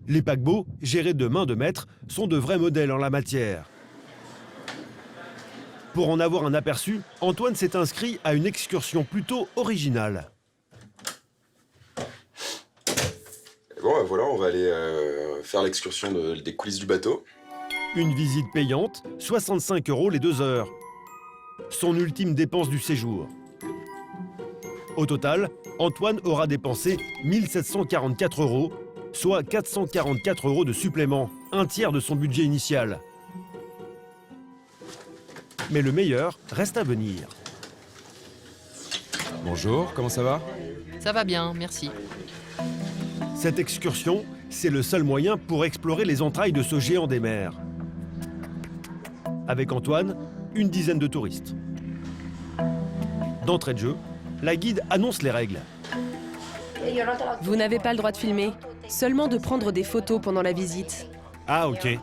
Les paquebots, gérés de main de maître, sont de vrais modèles en la matière. Pour en avoir un aperçu, Antoine s'est inscrit à une excursion plutôt originale. Bon, voilà, on va aller faire l'excursion des coulisses du bateau. Une visite payante, 65 € les 2 heures. Son ultime dépense du séjour. Au total, Antoine aura dépensé 1 744 €, soit 444 € de supplément, un tiers de son budget initial. Mais le meilleur reste à venir. Bonjour, comment ça va? Ça va bien, merci. Cette excursion, c'est le seul moyen pour explorer les entrailles de ce géant des mers. Avec Antoine, une dizaine de touristes. D'entrée de jeu, la guide annonce les règles. Vous n'avez pas le droit de filmer, seulement de prendre des photos pendant la visite. Ah ok.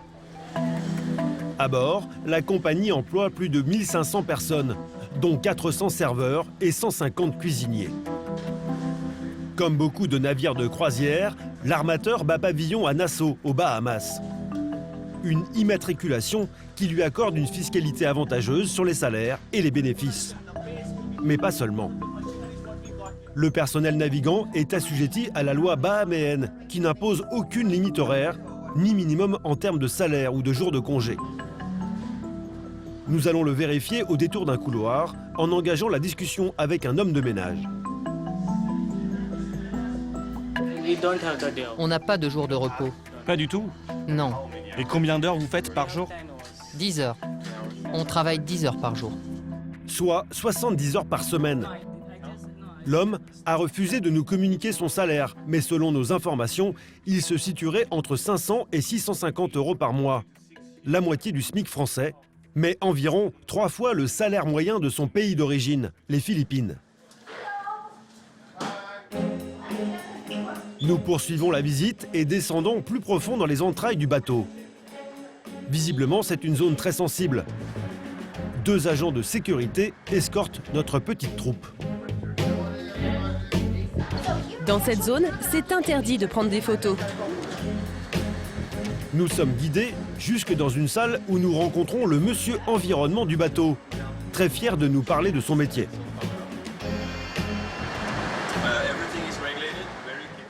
À bord, la compagnie emploie plus de 1500 personnes, dont 400 serveurs et 150 cuisiniers. Comme beaucoup de navires de croisière, l'armateur bat pavillon à Nassau, aux Bahamas. Une immatriculation qui lui accorde une fiscalité avantageuse sur les salaires et les bénéfices. Mais pas seulement. Le personnel navigant est assujetti à la loi bahaméenne, qui n'impose aucune limite horaire, ni minimum en termes de salaire ou de jours de congé. Nous allons le vérifier au détour d'un couloir, en engageant la discussion avec un homme de ménage. On n'a pas de jour de repos. Pas du tout. Non, Et combien d'heures vous faites par jour? 10 heures. On travaille 10 heures par jour. Soit 70 heures par semaine. L'homme a refusé de nous communiquer son salaire, mais selon nos informations, il se situerait entre 500 et 650 € par mois. La moitié du SMIC français, mais environ 3 fois le salaire moyen de son pays d'origine, les Philippines. Nous poursuivons la visite et descendons plus profond dans les entrailles du bateau. Visiblement, c'est une zone très sensible. 2 agents de sécurité escortent notre petite troupe. Dans cette zone, c'est interdit de prendre des photos. Nous sommes guidés jusque dans une salle où nous rencontrons le monsieur environnement du bateau, très fier de nous parler de son métier.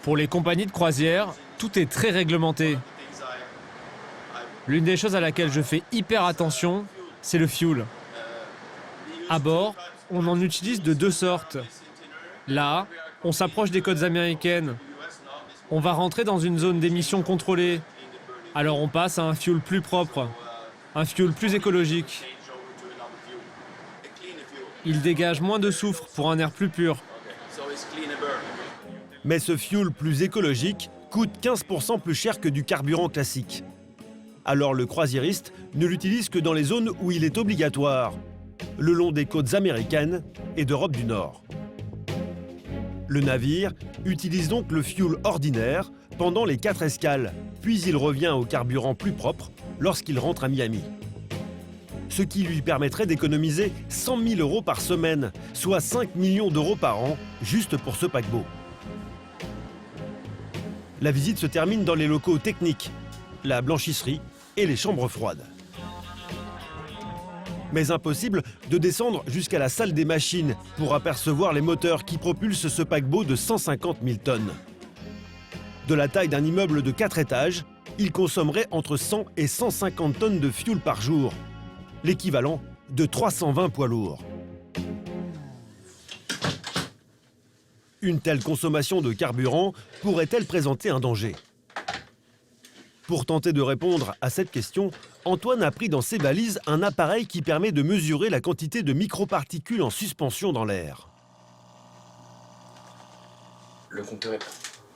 Pour les compagnies de croisière, tout est très réglementé. L'une des choses à laquelle je fais hyper attention, c'est le fuel. À bord, on en utilise de 2 sortes. Là, on s'approche des côtes américaines. On va rentrer dans une zone d'émissions contrôlée. Alors on passe à un fuel plus propre, un fuel plus écologique. Il dégage moins de soufre pour un air plus pur. Mais ce fuel plus écologique coûte 15% plus cher que du carburant classique. Alors le croisiériste ne l'utilise que dans les zones où il est obligatoire, le long des côtes américaines et d'Europe du Nord. Le navire utilise donc le fuel ordinaire pendant les 4 escales, puis il revient au carburant plus propre lorsqu'il rentre à Miami. Ce qui lui permettrait d'économiser 100 000 € par semaine, soit 5 millions d'euros par an, juste pour ce paquebot. La visite se termine dans les locaux techniques, la blanchisserie et les chambres froides. Mais impossible de descendre jusqu'à la salle des machines pour apercevoir les moteurs qui propulsent ce paquebot de 150 000 tonnes. De la taille d'un immeuble de 4 étages, il consommerait entre 100 et 150 tonnes de fuel par jour, l'équivalent de 320 poids lourds. Une telle consommation de carburant pourrait-elle présenter un danger? Pour tenter de répondre à cette question, Antoine a pris dans ses valises un appareil qui permet de mesurer la quantité de microparticules en suspension dans l'air. Le compteur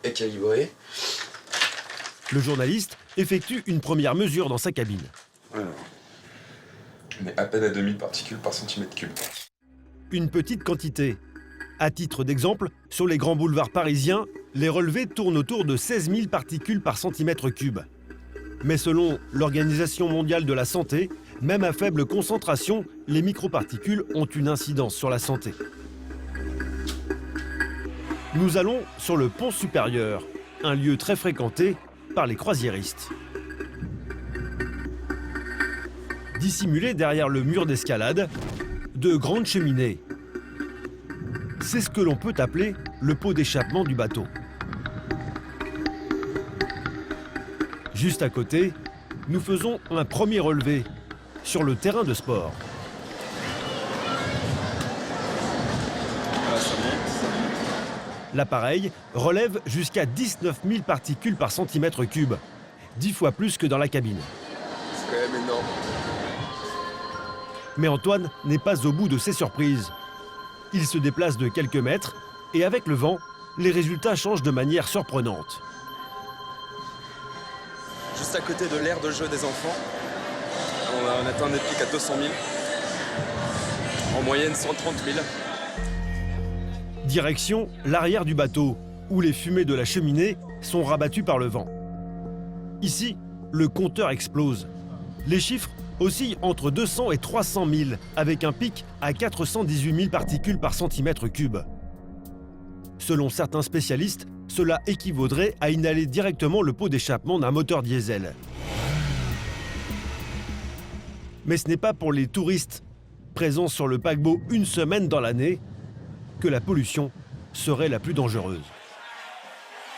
est calibré. Le journaliste effectue une première mesure dans sa cabine. Alors, on est à peine à 2000 particules par centimètre cube. Une petite quantité. À titre d'exemple, sur les grands boulevards parisiens, les relevés tournent autour de 16 000 particules par centimètre cube. Mais selon l'Organisation mondiale de la santé, même à faible concentration, les microparticules ont une incidence sur la santé. Nous allons sur le pont supérieur, un lieu très fréquenté par les croisiéristes. Dissimulées derrière le mur d'escalade, de grandes cheminées. C'est ce que l'on peut appeler le pot d'échappement du bateau. Juste à côté, nous faisons un premier relevé sur le terrain de sport. Voilà, ça monte. L'appareil relève jusqu'à 19 000 particules par centimètre cube, 10 fois plus que dans la cabine. C'est quand même énorme. Mais Antoine n'est pas au bout de ses surprises. Il se déplace de quelques mètres et avec le vent, les résultats changent de manière surprenante. Juste à côté de l'aire de jeu des enfants, on atteint des pics à 200 000. En moyenne 130 000. Direction l'arrière du bateau, où les fumées de la cheminée sont rabattues par le vent. Ici, le compteur explose. Les chiffres oscillent entre 200 et 300 000, avec un pic à 418 000 particules par centimètre cube. Selon certains spécialistes, cela équivaudrait à inhaler directement le pot d'échappement d'un moteur diesel. Mais ce n'est pas pour les touristes présents sur le paquebot une semaine dans l'année que la pollution serait la plus dangereuse.